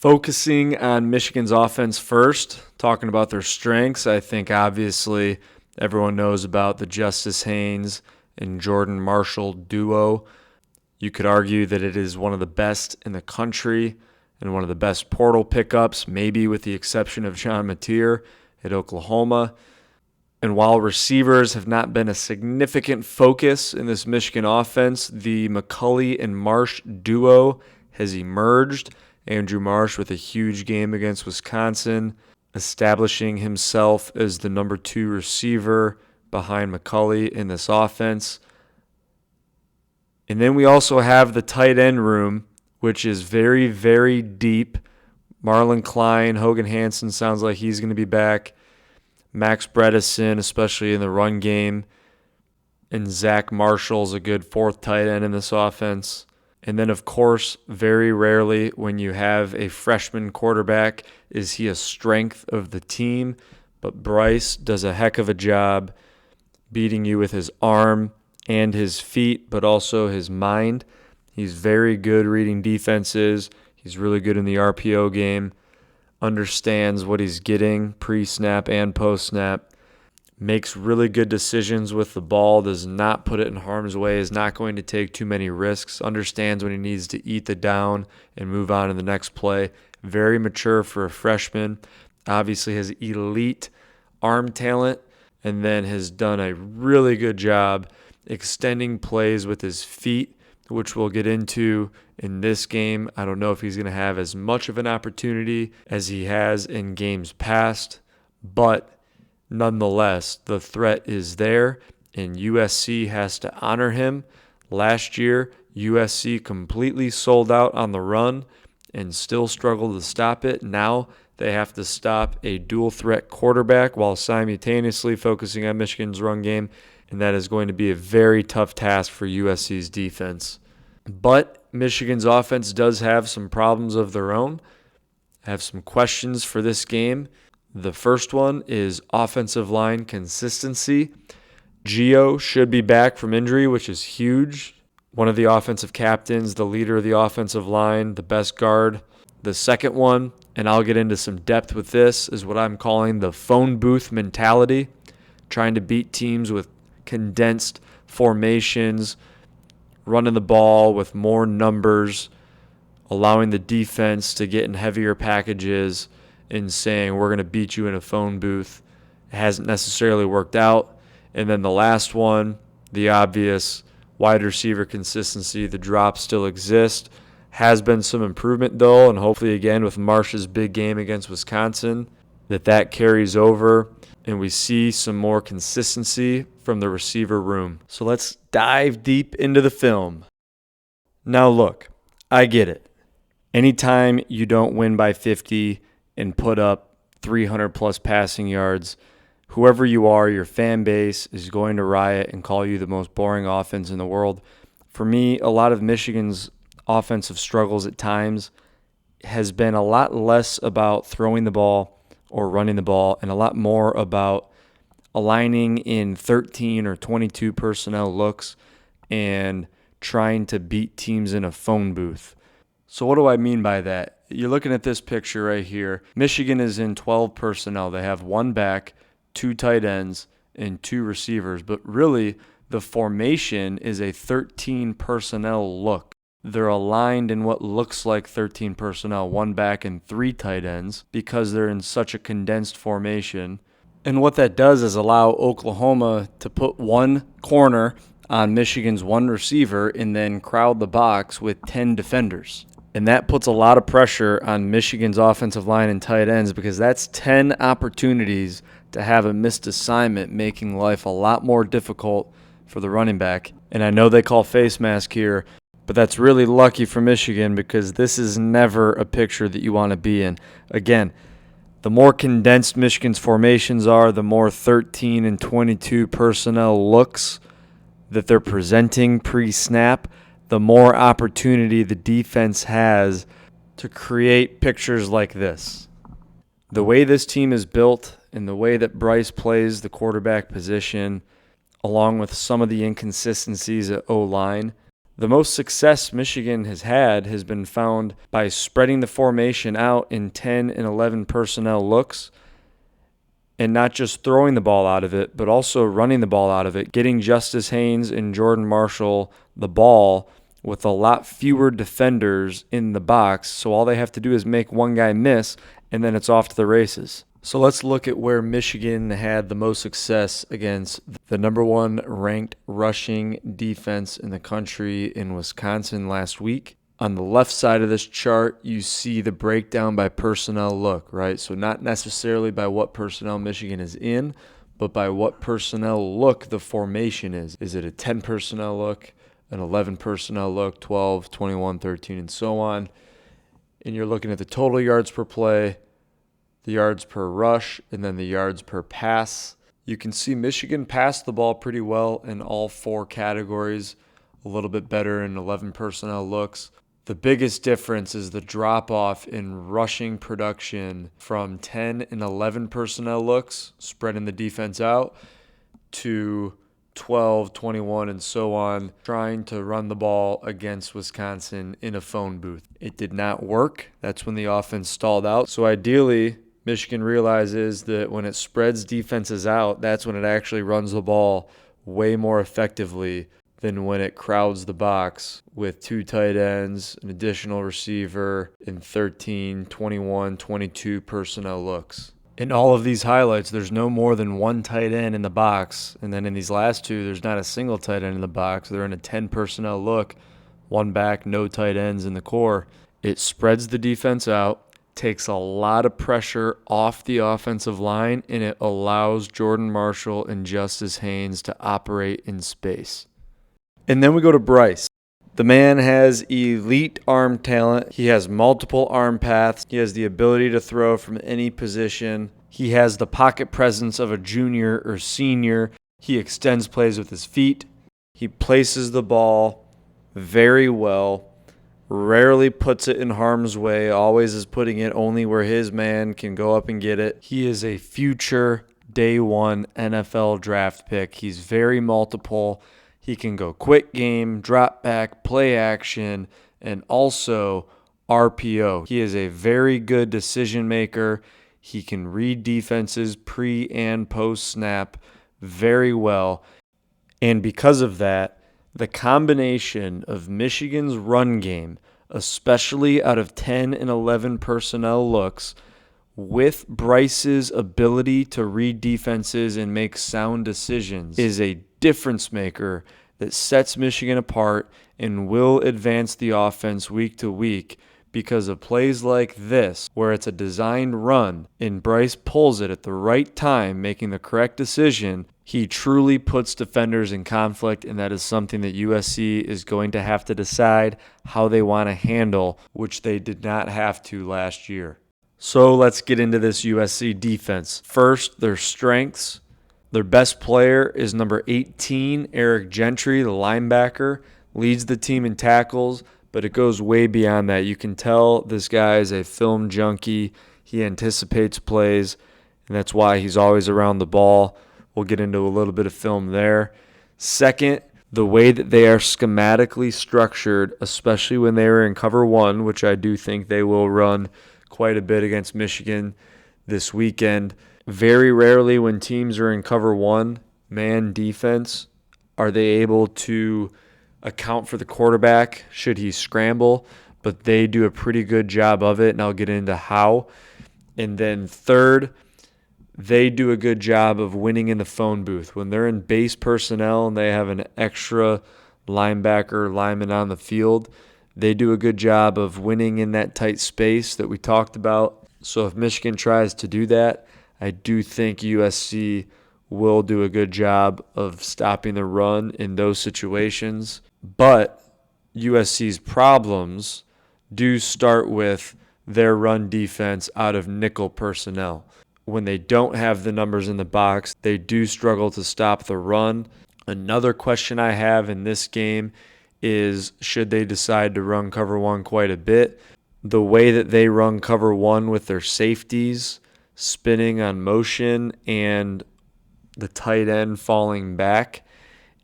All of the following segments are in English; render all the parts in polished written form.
Focusing on Michigan's offense first, talking about their strengths, I think obviously everyone knows about the Justice Haynes and Jordan Marshall duo. You could argue that it is one of the best in the country and one of the best portal pickups, maybe with the exception of John Mateer at Oklahoma. And while receivers have not been a significant focus in this Michigan offense, the McCulley and Marsh duo has emerged. Andrew Marsh with a huge game against Wisconsin, establishing himself as the number 2 receiver behind McCulley in this offense. And then we also have the tight end room, which is very, very deep. Marlon Klein, Hogan Hansen sounds like he's going to be back. Max Bredesen, especially in the run game. And Zach Marshall's a good 4th tight end in this offense. And then, of course, very rarely when you have a freshman quarterback is he a strength of the team. But Bryce does a heck of a job beating you with his arm and his feet, but also his mind. He's very good reading defenses. He's really good in the RPO game. Understands what he's getting pre-snap and post-snap. Makes really good decisions with the ball, does not put it in harm's way, is not going to take too many risks, understands when he needs to eat the down and move on to the next play. Very mature for a freshman. Obviously has elite arm talent, and then has done a really good job extending plays with his feet, which we'll get into in this game. I don't know if he's going to have as much of an opportunity as he has in games past, but nonetheless, the threat is there, and USC has to honor him. Last year, USC completely sold out on the run and still struggled to stop it. Now they have to stop a dual-threat quarterback while simultaneously focusing on Michigan's run game, and that is going to be a very tough task for USC's defense. But Michigan's offense does have some problems of their own. I have some questions for this game. The first one is offensive line consistency. Gio should be back from injury, which is huge. One of the offensive captains, the leader of the offensive line, the best guard. The second one, and I'll get into some depth with this, is what I'm calling the phone booth mentality, trying to beat teams with condensed formations, running the ball with more numbers, allowing the defense to get in heavier packages, and saying we're going to beat you in a phone booth. It hasn't necessarily worked out. And then the last one, the obvious wide receiver consistency. The drops still exist. Has been some improvement though, and hopefully again with Marsh's big game against Wisconsin, that carries over and we see some more consistency from the receiver room. So let's dive deep into the film. Now look, I get it. Anytime you don't win by 50 and put up 300-plus passing yards, whoever you are, your fan base is going to riot and call you the most boring offense in the world. For me, a lot of Michigan's offensive struggles at times has been a lot less about throwing the ball or running the ball and a lot more about aligning in 13 or 22 personnel looks and trying to beat teams in a phone booth. So what do I mean by that? You're looking at this picture right here. Michigan is in 12 personnel. They have 1 back, 2 tight ends, and 2 receivers. But really, the formation is a 13 personnel look. They're aligned in what looks like 13 personnel, 1 back and 3 tight ends, because they're in such a condensed formation. And what that does is allow Oklahoma to put 1 corner on Michigan's 1 receiver and then crowd the box with 10 defenders. And that puts a lot of pressure on Michigan's offensive line and tight ends because that's 10 opportunities to have a missed assignment, making life a lot more difficult for the running back. And I know they call face mask here, but that's really lucky for Michigan because this is never a picture that you want to be in. Again, the more condensed Michigan's formations are, the more 13 and 22 personnel looks that they're presenting pre-snap, the more opportunity the defense has to create pictures like this. The way this team is built and the way that Bryce plays the quarterback position, along with some of the inconsistencies at O-line, The most success Michigan has had has been found by spreading the formation out in 10 and 11 personnel looks, and not just throwing the ball out of it, but also running the ball out of it, getting Justice Haynes and Jordan Marshall the ball with a lot fewer defenders in the box, so all they have to do is make one guy miss, and then it's off to the races. So let's look at where Michigan had the most success against the number one ranked rushing defense in the country in Wisconsin last week. On the left side of this chart, you see the breakdown by personnel look, right? So not necessarily by what personnel Michigan is in, but by what personnel look the formation is. Is it a 10 personnel look, an 11 personnel look, 12, 21, 13, and so on? And you're looking at the total yards per play, the yards per rush, and then the yards per pass. You can see Michigan passed the ball pretty well in all four categories, a little bit better in 11 personnel looks. The biggest difference is the drop-off in rushing production from 10 and 11 personnel looks, spreading the defense out, to 12, 21, and so on, trying to run the ball against Wisconsin in a phone booth. It did not work. That's when the offense stalled out. So ideally, Michigan realizes that when it spreads defenses out, that's when it actually runs the ball way more effectively than when it crowds the box with two tight ends, an additional receiver, and 13, 21, 22 personnel looks. In all of these highlights, there's no more than one tight end in the box. And then in these last two, there's not a single tight end in the box. They're in a 10 personnel look, one back, no tight ends in the core. It spreads the defense out, takes a lot of pressure off the offensive line, and it allows Jordan Marshall and Justice Haynes to operate in space. And then we go to Bryce. The man has elite arm talent. He has multiple arm paths. He has the ability to throw from any position. He has the pocket presence of a junior or senior. He extends plays with his feet. He places the ball very well, rarely puts it in harm's way, always is putting it only where his man can go up and get it. He is a future day one NFL draft pick. He's very multiple. He can go quick game, drop back, play action, and also RPO. He is a very good decision maker. He can read defenses pre and post snap very well. And because of that, the combination of Michigan's run game, especially out of 10 and 11 personnel looks, with Bryce's ability to read defenses and make sound decisions, is a difference maker that sets Michigan apart and will advance the offense week to week because of plays like this, where it's a designed run and Bryce pulls it at the right time, making the correct decision. He truly puts defenders in conflict, and that is something that USC is going to have to decide how they want to handle, which they did not have to last year. So let's get into this USC defense. First, their strengths. Their best player is number 18, Eric Gentry, the linebacker, leads the team in tackles, but it goes way beyond that. You can tell this guy is a film junkie. He anticipates plays, and that's why he's always around the ball. We'll get into a little bit of film there. Second, the way that they are schematically structured, especially when they are in cover one, which I do think they will run quite a bit against Michigan this weekend. Very rarely when teams are in cover one, man defense, are they able to account for the quarterback should he scramble, but they do a pretty good job of it, and I'll get into how. And then third, they do a good job of winning in the phone booth. When they're in base personnel and they have an extra lineman on the field, they do a good job of winning in that tight space that we talked about. So if Michigan tries to do that, I do think USC will do a good job of stopping the run in those situations. But USC's problems do start with their run defense out of nickel personnel. When they don't have the numbers in the box, they do struggle to stop the run. Another question I have in this game is, should they decide to run cover one quite a bit? The way that they run cover one with their safeties spinning on motion and the tight end falling back,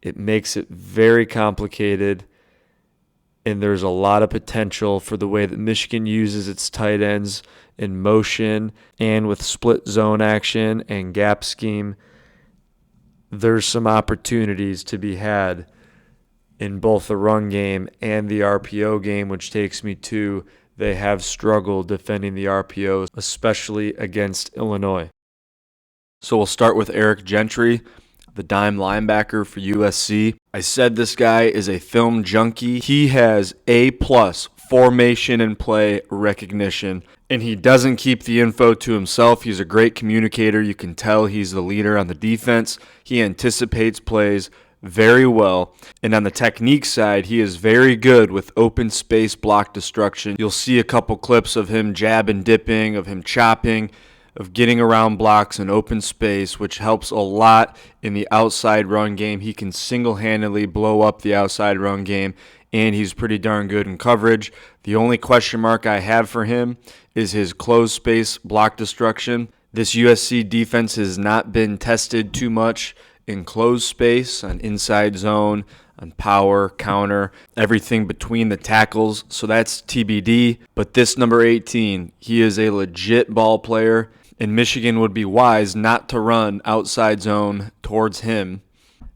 it makes it very complicated and there's a lot of potential for the way that Michigan uses its tight ends in motion and with split zone action and gap scheme. There's some opportunities to be had in both the run game and the RPO game, which takes me to they have struggled defending the RPOs, especially against Illinois. So we'll start with Eric Gentry, the dime linebacker for USC. I said this guy is a film junkie. He has A+ formation and play recognition, and he doesn't keep the info to himself. He's a great communicator. You can tell he's the leader on the defense. He anticipates plays very well. And on the technique side, he is very good with open space block destruction. You'll see a couple clips of him jab and dipping, of him chopping, of getting around blocks in open space, which helps a lot in the outside run game. He can single-handedly blow up the outside run game, and he's pretty darn good in coverage. The only question mark I have for him is his closed space block destruction. This USC defense has not been tested too much in closed space, on inside zone, on power, counter, everything between the tackles. So that's TBD. But this number 18, he is a legit ball player, and Michigan would be wise not to run outside zone towards him.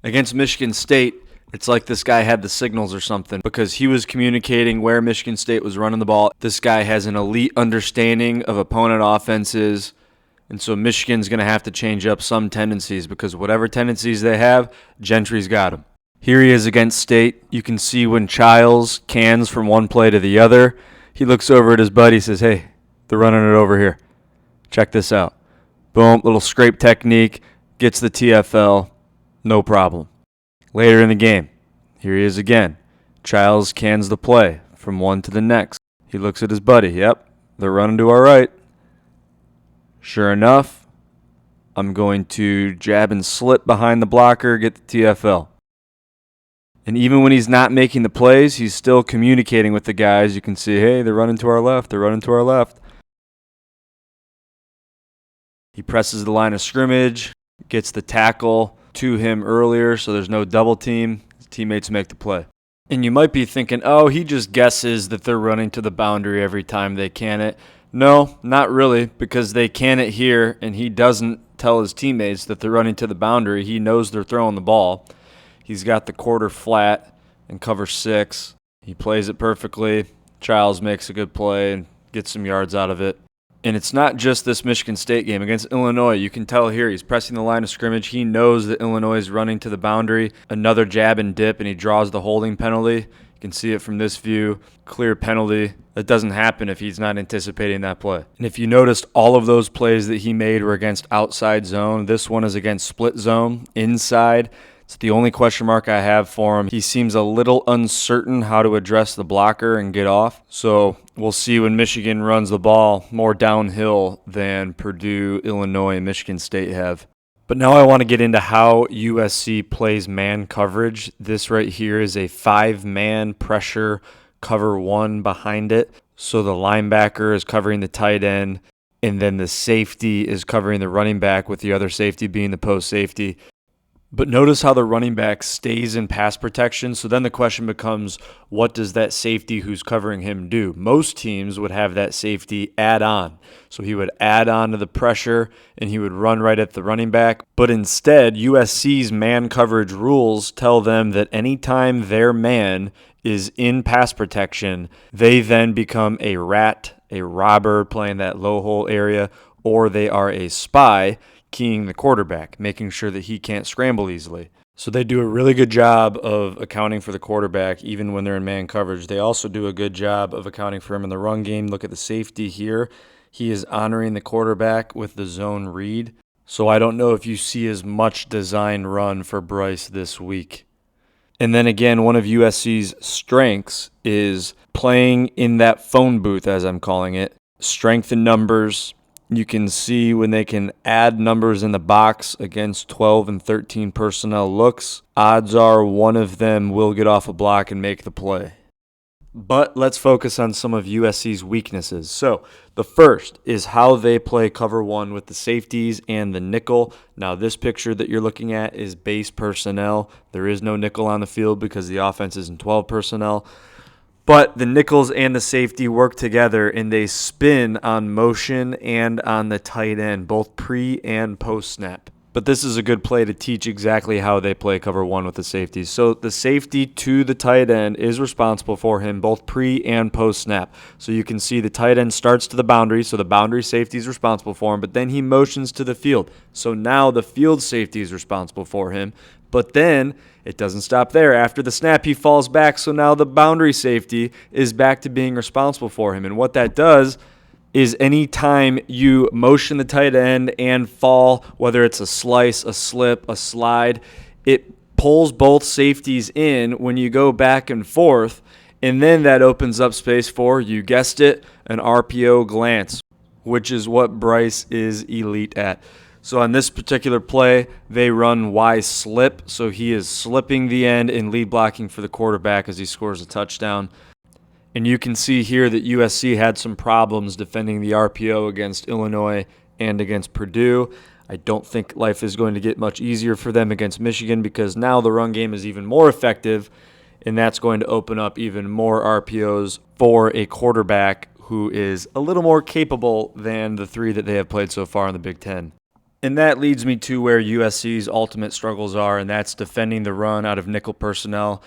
Against Michigan State, it's like this guy had the signals or something because he was communicating where Michigan State was running the ball. This guy has an elite understanding of opponent offenses, and so Michigan's going to have to change up some tendencies because whatever tendencies they have, Gentry's got them. Here he is against State. You can see when Childs cans from one play to the other, he looks over at his buddy and says, "Hey, they're running it over here. Check this out." Boom, little scrape technique, gets the TFL, no problem. Later in the game, here he is again. Childs cans the play from one to the next. He looks at his buddy. Yep, they're running to our right. Sure enough, I'm going to jab and slip behind the blocker, get the TFL. And even when he's not making the plays, he's still communicating with the guys. You can see, hey, they're running to our left. They're running to our left. He presses the line of scrimmage, gets the tackle to him earlier, so there's no double team. His teammates make the play. And you might be thinking, oh, he just guesses that they're running to the boundary every time they can it. No, not really, because they can it here, and he doesn't tell his teammates that they're running to the boundary. He knows they're throwing the ball. He's got the quarter flat and cover 6. He plays it perfectly. Childs makes a good play and gets some yards out of it. And it's not just this Michigan State game. Against Illinois, you can tell here he's pressing the line of scrimmage. He knows that Illinois is running to the boundary. Another jab and dip, and he draws the holding penalty. You can see it from this view. Clear penalty. That doesn't happen if he's not anticipating that play. And if you noticed, all of those plays that he made were against outside zone. This one is against split zone, inside. It's the only question mark I have for him. He seems a little uncertain how to address the blocker and get off. So we'll see when Michigan runs the ball more downhill than Purdue, Illinois, and Michigan State have. But now I want to get into how USC plays man coverage. This right here is a 5-man pressure cover 1 behind it. So the linebacker is covering the tight end, and then the safety is covering the running back, with the other safety being the post safety. But notice how the running back stays in pass protection. So then the question becomes, what does that safety who's covering him do? Most teams would have that safety add on. So he would add on to the pressure and he would run right at the running back. But instead, USC's man coverage rules tell them that anytime their man is in pass protection, they then become a rat, a robber playing that low hole area, or they are a spy keying the quarterback, making sure that he can't scramble easily. So they do a really good job of accounting for the quarterback even when they're in man coverage. They also do a good job of accounting for him in the run game. Look at the safety here. He is honoring the quarterback with the zone read. So I don't know if you see as much design run for Bryce this week. And then again, one of USC's strengths is playing in that phone booth, as I'm calling it. Strength in numbers. You can see when they can add numbers in the box against 12 and 13 personnel looks, odds are one of them will get off a block and make the play. But let's focus on some of USC's weaknesses. So the first is how they play cover 1 with the safeties and the nickel. Now this picture that you're looking at is base personnel. There is no nickel on the field because the offense is in 12 personnel. But the nickels and the safety work together, and they spin on motion and on the tight end, both pre and post snap. But this is a good play to teach exactly how they play cover one with the safeties. So the safety to the tight end is responsible for him both pre and post snap. So you can see the tight end starts to the boundary, so the boundary safety is responsible for him, but then he motions to the field. So now the field safety is responsible for him, but then it doesn't stop there. After the snap, he falls back, so now the boundary safety is back to being responsible for him. And what that does is anytime you motion the tight end and fall, whether it's a slice, a slip, a slide, it pulls both safeties in when you go back and forth, and then that opens up space for, you guessed it, an RPO glance, which is what Bryce is elite at. So on this particular play, they run Y slip, so he is slipping the end and lead blocking for the quarterback as he scores a touchdown. And you can see here that USC had some problems defending the RPO against Illinois and against Purdue. I don't think life is going to get much easier for them against Michigan because now the run game is even more effective, and that's going to open up even more RPOs for a quarterback who is a little more capable than the three that they have played so far in the Big Ten. And that leads me to where USC's ultimate struggles are, and that's defending the run out of nickel personnel.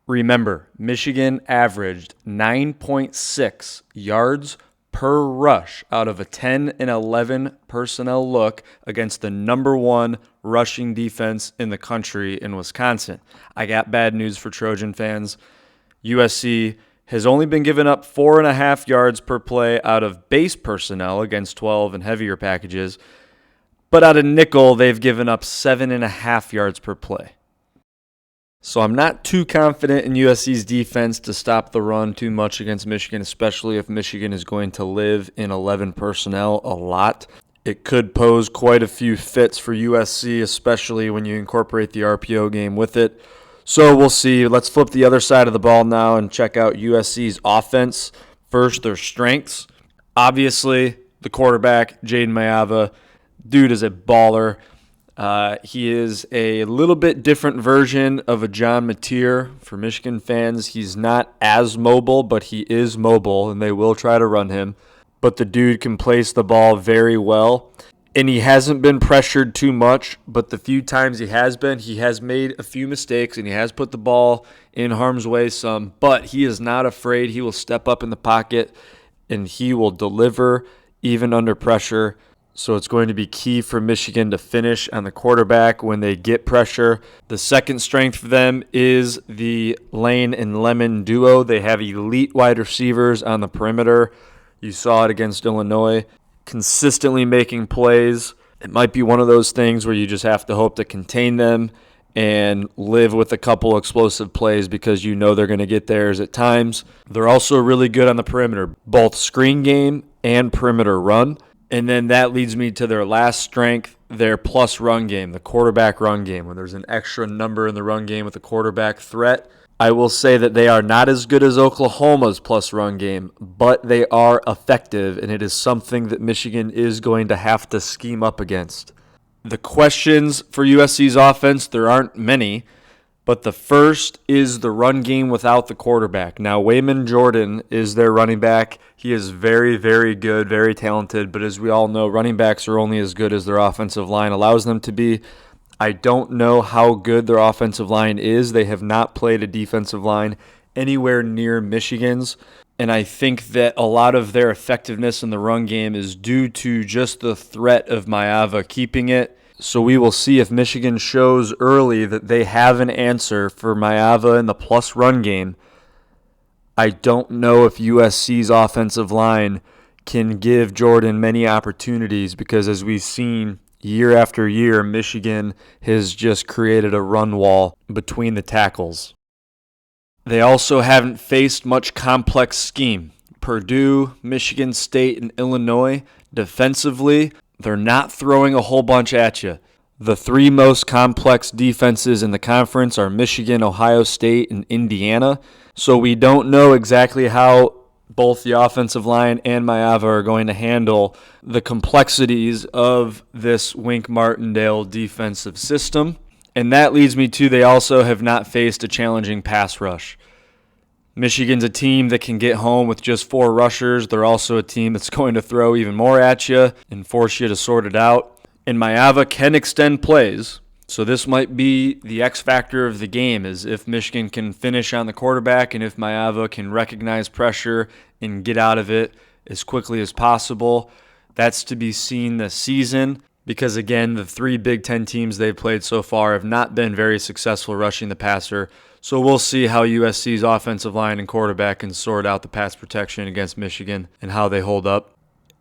Remember, Michigan averaged 9.6 yards per rush out of a 10 and 11 personnel look against the number one rushing defense in the country in Wisconsin. I got bad news for Trojan fans. USC has only been given up 4.5 yards per play out of base personnel against 12 and heavier packages, but out of nickel, they've given up 7.5 yards per play. So I'm not too confident in USC's defense to stop the run too much against Michigan, especially if Michigan is going to live in 11 personnel a lot. It could pose quite a few fits for USC, especially when you incorporate the RPO game with it. So we'll see. Let's flip the other side of the ball now and check out USC's offense. First, their strengths. Obviously, the quarterback, Jaden Mayava. Dude is a baller. He is a little bit different version of a John Mateer for Michigan fans. He's not as mobile, but he is mobile, and they will try to run him. But the dude can place the ball very well, and he hasn't been pressured too much, but the few times he has made a few mistakes, and he has put the ball in harm's way some, but he is not afraid. He will step up in the pocket, and he will deliver even under pressure. So it's going to be key for Michigan to finish on the quarterback when they get pressure. The second strength for them is the Lane and Lemon duo. They have elite wide receivers on the perimeter. You saw it against Illinois, consistently making plays. It might be one of those things where you just have to hope to contain them and live with a couple explosive plays because you know they're going to get theirs at times. They're also really good on the perimeter, both screen game and perimeter run. And then that leads me to their last strength, their plus run game, the quarterback run game. When there's an extra number in the run game with a quarterback threat, I will say that they are not as good as Oklahoma's plus run game, but they are effective, and it is something that Michigan is going to have to scheme up against. The questions for USC's offense, there aren't many, but the first is the run game without the quarterback. Now, Wayman Jordan is their running back. He is very, very good, very talented, but as we all know, running backs are only as good as their offensive line allows them to be. I don't know how good their offensive line is. They have not played a defensive line anywhere near Michigan's, and I think that a lot of their effectiveness in the run game is due to just the threat of Mayava keeping it. So we will see if Michigan shows early that they have an answer for Mayava in the plus run game. I don't know if USC's offensive line can give Jordan many opportunities because as we've seen year after year, Michigan has just created a run wall between the tackles. They also haven't faced much complex scheme. Purdue, Michigan State, and Illinois, defensively, they're not throwing a whole bunch at you. The three most complex defenses in the conference are Michigan, Ohio State, and Indiana. So we don't know exactly how both the offensive line and Mayava are going to handle the complexities of this Wink Martindale defensive system. And that leads me to they also have not faced a challenging pass rush. Michigan's a team that can get home with just 4 rushers. They're also a team that's going to throw even more at you and force you to sort it out. And Maeva can extend plays, so this might be the X factor of the game, is if Michigan can finish on the quarterback and if Maeva can recognize pressure and get out of it as quickly as possible. That's to be seen this season because, again, the 3 Big Ten teams they've played so far have not been very successful rushing the passer. So we'll see how USC's offensive line and quarterback can sort out the pass protection against Michigan and how they hold up.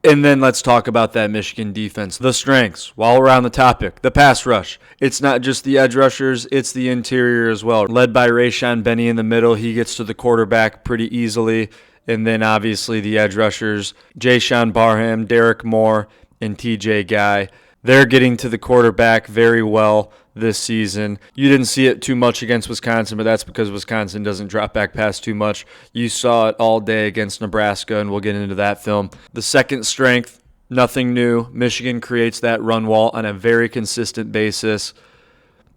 And then let's talk about that Michigan defense. The strengths, while we're on the topic, the pass rush. It's not just the edge rushers, it's the interior as well. Led by Rayshon Benny in the middle, he gets to the quarterback pretty easily. And then obviously the edge rushers, Jayshawn Barham, Derek Moore, and TJ Guy. They're getting to the quarterback very well this season. You didn't see it too much against Wisconsin, but that's because Wisconsin doesn't drop back pass too much. You saw it all day against Nebraska, and we'll get into that film. The second strength, nothing new. Michigan creates that run wall on a very consistent basis.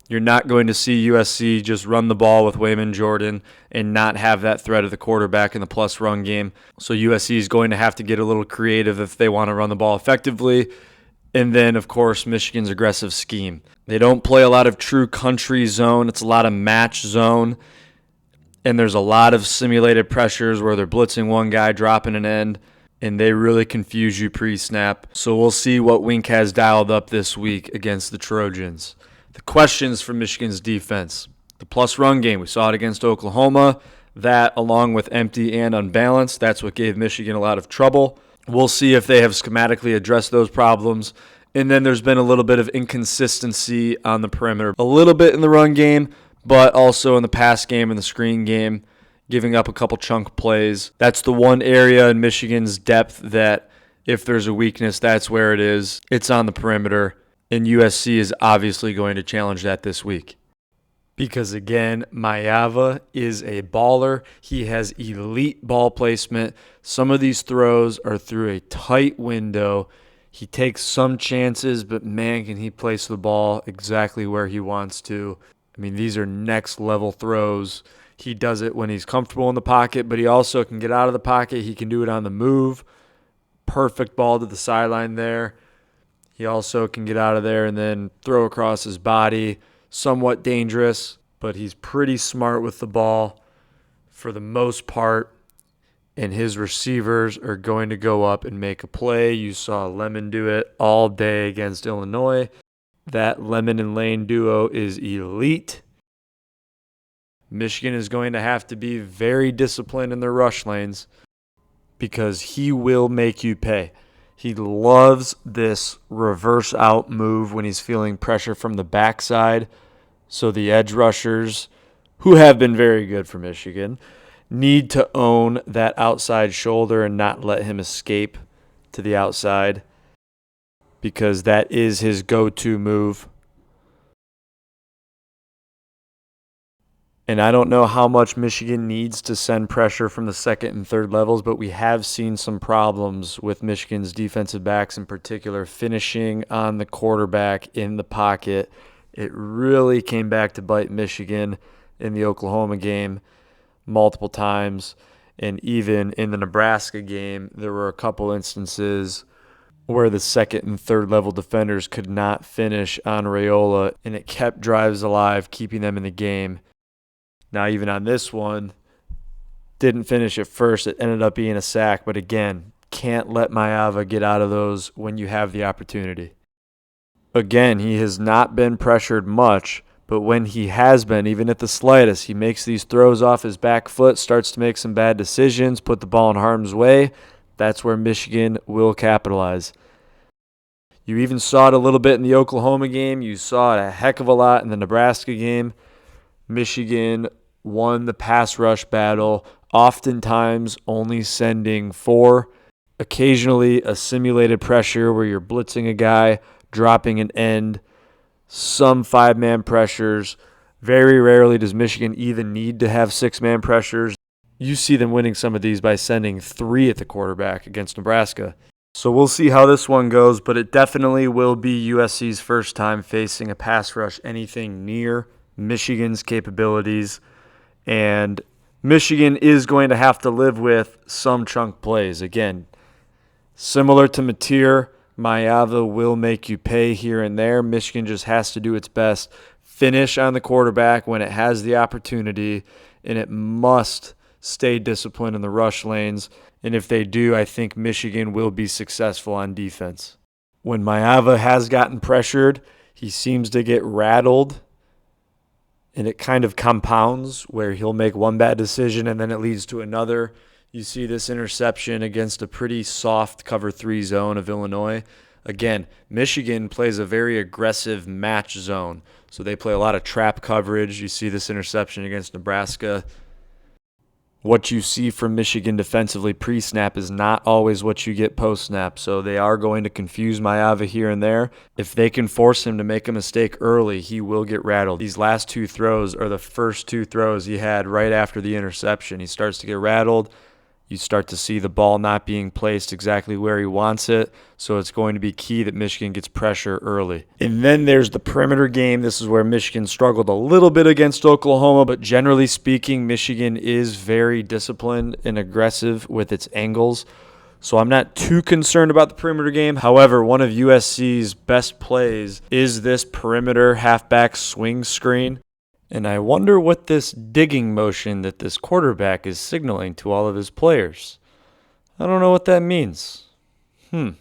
You're not going to see USC just run the ball with Wayman Jordan and not have that threat of the quarterback in the plus run game. So USC is going to have to get a little creative if they want to run the ball effectively. And then, of course, Michigan's aggressive scheme. They don't play a lot of true country zone. It's a lot of match zone. And there's a lot of simulated pressures where they're blitzing one guy, dropping an end, and they really confuse you pre-snap. So we'll see what Wink has dialed up this week against the Trojans. The questions for Michigan's defense. The plus run game. We saw it against Oklahoma. That, along with empty and unbalanced, that's what gave Michigan a lot of trouble. We'll see if they have schematically addressed those problems. And then there's been a little bit of inconsistency on the perimeter. A little bit in the run game, but also in the pass game and the screen game, giving up a couple chunk plays. That's the one area in Michigan's depth that if there's a weakness, that's where it is. It's on the perimeter. And USC is obviously going to challenge that this week. Because, again, Maeva is a baller. He has elite ball placement. Some of these throws are through a tight window. He takes some chances, but, man, can he place the ball exactly where he wants to. I mean, these are next-level throws. He does it when he's comfortable in the pocket, but he also can get out of the pocket. He can do it on the move. Perfect ball to the sideline there. He also can get out of there and then throw across his body. Somewhat dangerous, but he's pretty smart with the ball for the most part, and his receivers are going to go up and make a play. You saw Lemon do it all day against Illinois. That Lemon and Lane duo is elite. Michigan is going to have to be very disciplined in their rush lanes because he will make you pay. He loves this reverse out move when he's feeling pressure from the backside. So the edge rushers, who have been very good for Michigan, need to own that outside shoulder and not let him escape to the outside because that is his go-to move. And I don't know how much Michigan needs to send pressure from the second and third levels, but we have seen some problems with Michigan's defensive backs in particular finishing on the quarterback in the pocket. It really came back to bite Michigan in the Oklahoma game multiple times. And even in the Nebraska game, there were a couple instances where the second and third level defenders could not finish on Raiola, and it kept drives alive, keeping them in the game. Now, even on this one, didn't finish at first. It ended up being a sack, but again, can't let Maeva get out of those when you have the opportunity. Again, he has not been pressured much, but when he has been, even at the slightest, he makes these throws off his back foot, starts to make some bad decisions, put the ball in harm's way. That's where Michigan will capitalize. You even saw it a little bit in the Oklahoma game. You saw it a heck of a lot in the Nebraska game. Michigan won the pass rush battle, oftentimes only sending 4, occasionally a simulated pressure where you're blitzing a guy, dropping an end, some 5-man pressures. Very rarely does Michigan even need to have 6-man pressures. You see them winning some of these by sending 3 at the quarterback against Nebraska. So we'll see how this one goes, but it definitely will be USC's first time facing a pass rush anything near Michigan's capabilities, and Michigan is going to have to live with some chunk plays. Again, similar to Mateer, Maeva will make you pay here and there. Michigan just has to do its best, finish on the quarterback when it has the opportunity, and it must stay disciplined in the rush lanes. And if they do, I think Michigan will be successful on defense. When Maeva has gotten pressured, he seems to get rattled, and it kind of compounds where he'll make one bad decision and then it leads to another. You see this interception against a pretty soft cover 3 zone of Illinois. Again, Michigan plays a very aggressive match zone, so they play a lot of trap coverage. You see this interception against Nebraska. What you see from Michigan defensively pre-snap is not always what you get post-snap, so they are going to confuse Maeva here and there. If they can force him to make a mistake early, he will get rattled. These last 2 throws are the first 2 throws he had right after the interception. He starts to get rattled. You start to see the ball not being placed exactly where he wants it, so it's going to be key that Michigan gets pressure early. And then there's the perimeter game. This is where Michigan struggled a little bit against Oklahoma, but generally speaking, Michigan is very disciplined and aggressive with its angles, so I'm not too concerned about the perimeter game. However, one of USC's best plays is this perimeter halfback swing screen. And I wonder what this digging motion that this quarterback is signaling to all of his players. I don't know what that means. It'd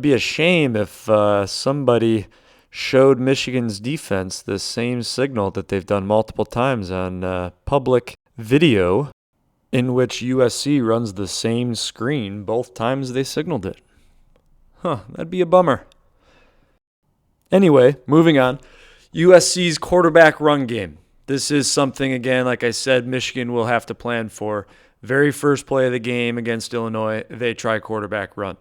be a shame if somebody showed Michigan's defense the same signal that they've done multiple times on public video, in which USC runs the same screen both times they signaled it. That'd be a bummer. Anyway, moving on. USC's quarterback run game. This is something, again, like I said, Michigan will have to plan for. Very first play of the game against Illinois, they try quarterback run.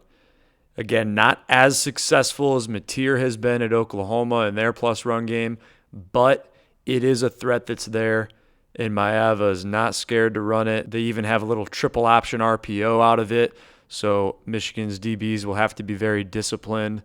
Again, not as successful as Mateer has been at Oklahoma in their plus run game, but it is a threat that's there, and Maeva is not scared to run it. They even have a little triple option RPO out of it, so Michigan's DBs will have to be very disciplined.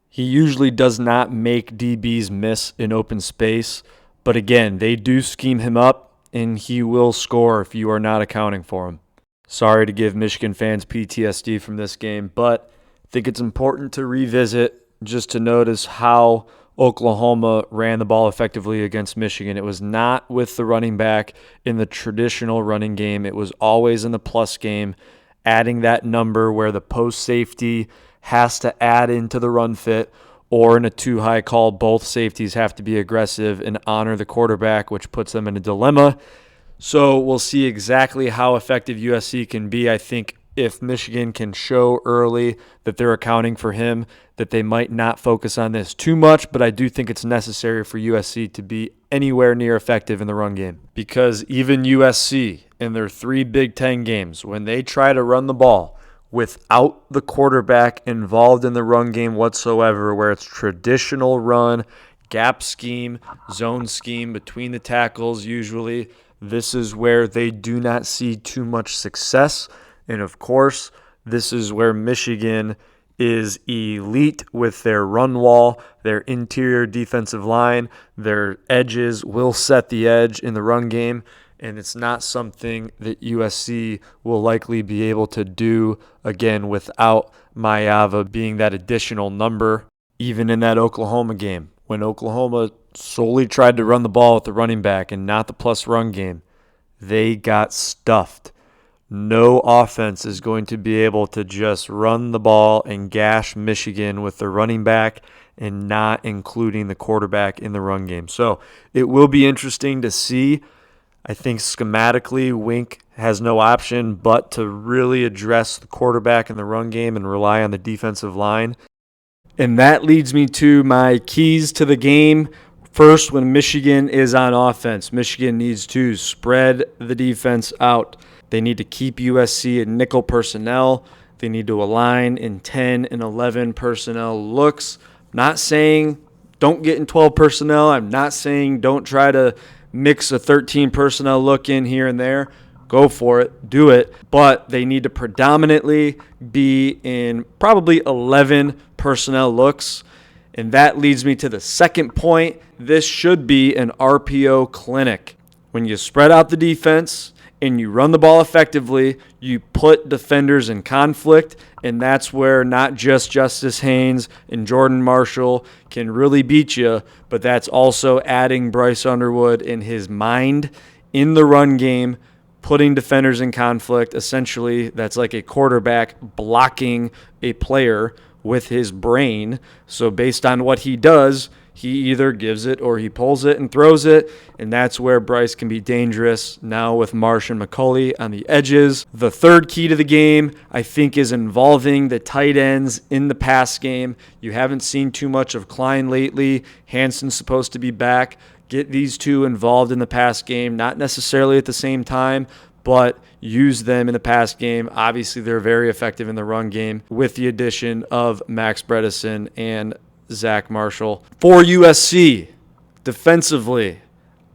He usually does not make DBs miss in open space, but again, they do scheme him up, and he will score if you are not accounting for him. Sorry to give Michigan fans PTSD from this game, but I think it's important to revisit just to notice how Oklahoma ran the ball effectively against Michigan. It was not with the running back in the traditional running game. It was always in the plus game, adding that number where the post safety has to add into the run fit, or in a too high call, both safeties have to be aggressive and honor the quarterback, which puts them in a dilemma. So we'll see exactly how effective USC can be. I think if Michigan can show early that they're accounting for him, that they might not focus on this too much, but I do think it's necessary for USC to be anywhere near effective in the run game. Because even USC, in their 3 Big Ten games, when they try to run the ball without the quarterback involved in the run game whatsoever, where it's traditional run, gap scheme, zone scheme between the tackles usually, this is where they do not see too much success. And of course, this is where Michigan is elite with their run wall, their interior defensive line, their edges will set the edge in the run game. And it's not something that USC will likely be able to do, again, without Maeva being that additional number, even in that Oklahoma game. When Oklahoma solely tried to run the ball with the running back and not the plus run game, they got stuffed. No offense is going to be able to just run the ball and gash Michigan with the running back and not including the quarterback in the run game. So it will be interesting to see. I think schematically, Wink has no option but to really address the quarterback in the run game and rely on the defensive line. And that leads me to my keys to the game. First, when Michigan is on offense, Michigan needs to spread the defense out. They need to keep USC in nickel personnel. They need to align in 10 and 11 personnel looks. I'm not saying don't get in 12 personnel. I'm not saying don't try to mix a 13 personnel look in here and there. Go for it. Do it. But they need to predominantly be in probably 11 personnel looks. And that leads me to the second point. This should be an RPO clinic. When you spread out the defense and you run the ball effectively, you put defenders in conflict, and that's where not just Justice Haynes and Jordan Marshall can really beat you, but that's also adding Bryce Underwood in his mind in the run game, putting defenders in conflict. Essentially, that's like a quarterback blocking a player with his brain. So based on what he does, he either gives it or he pulls it and throws it, and that's where Bryce can be dangerous now with Marsh and McCulley on the edges. The third key to the game, I think, is involving the tight ends in the pass game. You haven't seen too much of Klein lately. Hanson's supposed to be back. Get these two involved in the pass game, not necessarily at the same time, but use them in the pass game. Obviously, they're very effective in the run game with the addition of Max Bredesen and Zach Marshall. For USC, defensively,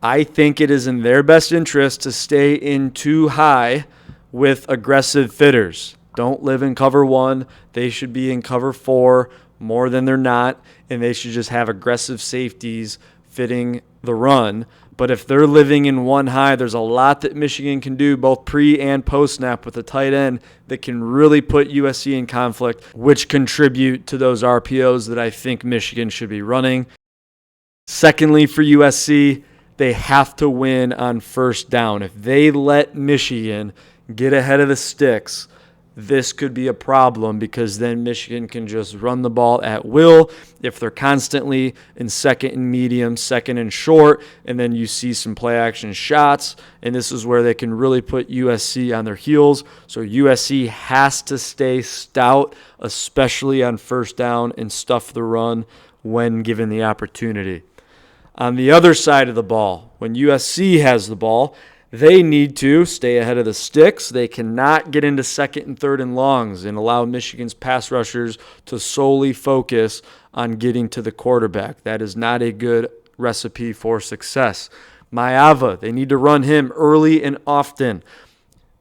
I think it is in their best interest to stay in too high with aggressive fitters. Don't live in cover 1. They should be in cover 4 more than they're not, and they should just have aggressive safeties fitting the run. But if they're living in 1 high, there's a lot that Michigan can do both pre and post snap with a tight end that can really put USC in conflict, which contribute to those RPOs that I think Michigan should be running. Secondly, for USC, they have to win on first down. If they let Michigan get ahead of the sticks, this could be a problem because then Michigan can just run the ball at will if they're constantly in second and medium, second and short, and then you see some play action shots, and this is where they can really put USC on their heels. So USC has to stay stout, especially on first down, and stuff the run when given the opportunity. On the other side of the ball, when USC has the ball, they need to stay ahead of the sticks. They cannot get into second and third and longs and allow Michigan's pass rushers to solely focus on getting to the quarterback. That is not a good recipe for success. Maeva, they need to run him early and often.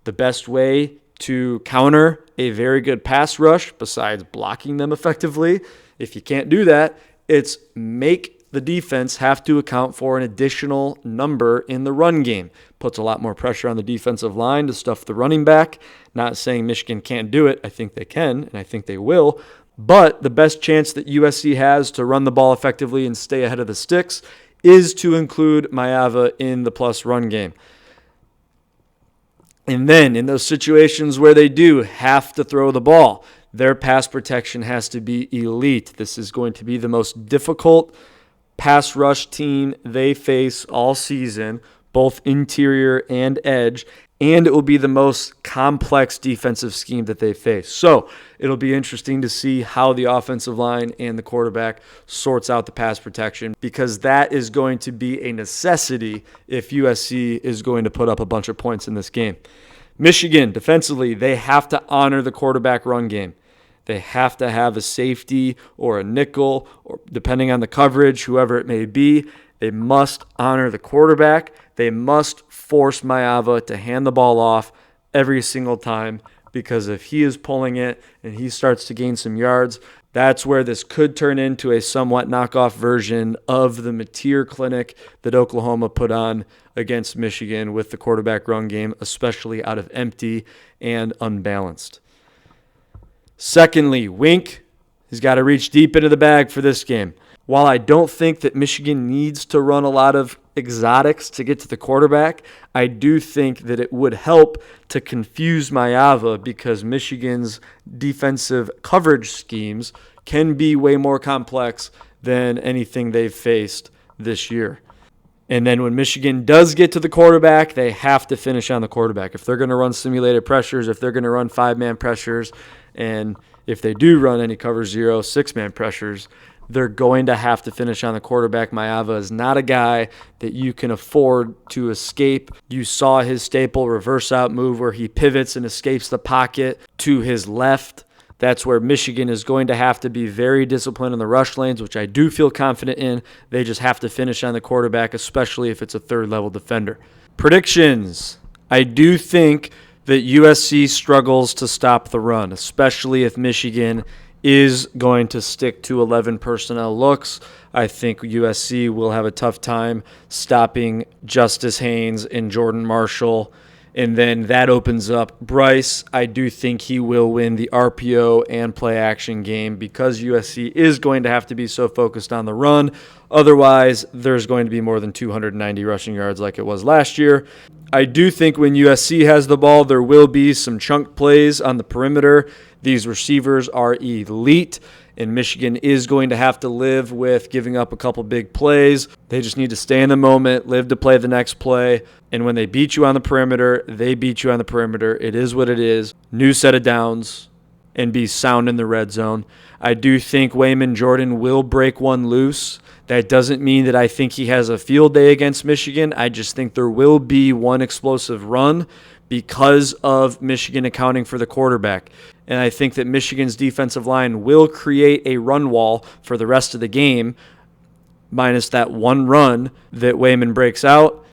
The best way to counter a very good pass rush, besides blocking them effectively, if you can't do that, it's make the defense have to account for an additional number in the run game. Puts a lot more pressure on the defensive line to stuff the running back. Not saying Michigan can't do it. I think they can, and I think they will. But the best chance that USC has to run the ball effectively and stay ahead of the sticks is to include Maeva in the plus run game. And then in those situations where they do have to throw the ball, their pass protection has to be elite. This is going to be the most difficult pass rush team they face all season, both interior and edge, and it will be the most complex defensive scheme that they face. So it'll be interesting to see how the offensive line and the quarterback sorts out the pass protection, because that is going to be a necessity if USC is going to put up a bunch of points in this game. Michigan, defensively, they have to honor the quarterback run game. They have to have a safety or a nickel, or depending on the coverage, whoever it may be. They must honor the quarterback. They must force Maeva to hand the ball off every single time, because if he is pulling it and he starts to gain some yards, that's where this could turn into a somewhat knockoff version of the Mateer Clinic that Oklahoma put on against Michigan with the quarterback run game, especially out of empty and unbalanced. Secondly, Wink has got to reach deep into the bag for this game. While I don't think that Michigan needs to run a lot of exotics to get to the quarterback, I do think that it would help to confuse Maeva, because Michigan's defensive coverage schemes can be way more complex than anything they've faced this year. And then when Michigan does get to the quarterback, they have to finish on the quarterback. If they're going to run simulated pressures, if they're going to run 5-man pressures, and if they do run any cover 0, 6-man pressures, they're going to have to finish on the quarterback. Maeva is not a guy that you can afford to escape. You saw his staple reverse out move where he pivots and escapes the pocket to his left. That's where Michigan is going to have to be very disciplined in the rush lanes, which I do feel confident in. They just have to finish on the quarterback, especially if it's a third-level defender. Predictions. I do think that USC struggles to stop the run, especially if Michigan is going to stick to 11 personnel looks. I think USC will have a tough time stopping Justice Haynes and Jordan Marshall. And then that opens up Bryce. I do think he will win the RPO and play action game because USC is going to have to be so focused on the run. Otherwise, there's going to be more than 290 rushing yards like it was last year. I do think when USC has the ball, there will be some chunk plays on the perimeter. These receivers are elite, and Michigan is going to have to live with giving up a couple big plays. They just need to stay in the moment, live to play the next play. And when they beat you on the perimeter, they beat you on the perimeter. It is what it is. New set of downs and be sound in the red zone. I do think Wayman Jordan will break one loose. That doesn't mean that I think he has a field day against Michigan. I just think there will be one explosive run because of Michigan accounting for the quarterback. And I think that Michigan's defensive line will create a run wall for the rest of the game, minus that one run that Wayman breaks out.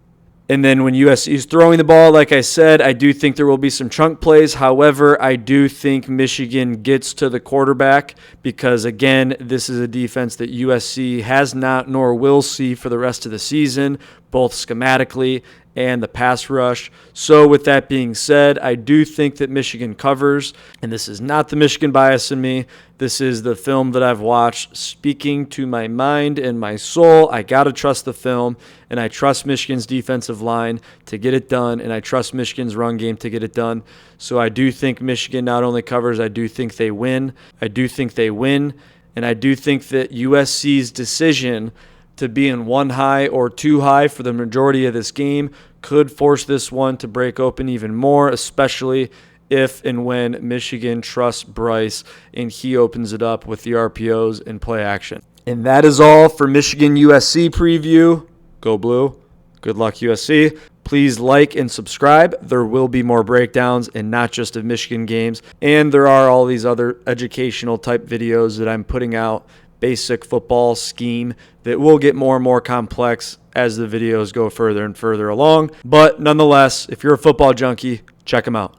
And then when USC is throwing the ball, like I said, I do think there will be some chunk plays. However, I do think Michigan gets to the quarterback because, again, this is a defense that USC has not nor will see for the rest of the season, both schematically and the pass rush. So with that being said, I do think that Michigan covers, and this is not the Michigan bias in me. This is the film that I've watched speaking to my mind and my soul. I got to trust the film, and I trust Michigan's defensive line to get it done, and I trust Michigan's run game to get it done. So I do think Michigan not only covers, I do think they win. I do think they win, and I do think that USC's decision to be in one high or two high for the majority of this game could force this one to break open even more, especially if and when Michigan trusts Bryce and he opens it up with the RPOs and play action. And that is all for Michigan USC preview. Go Blue. Good luck, USC. Please like and subscribe. There will be more breakdowns and not just of Michigan games. And there are all these other educational type videos that I'm putting out, basic football scheme, that will get more and more complex as the videos go further and further along. But nonetheless, if you're a football junkie, check them out.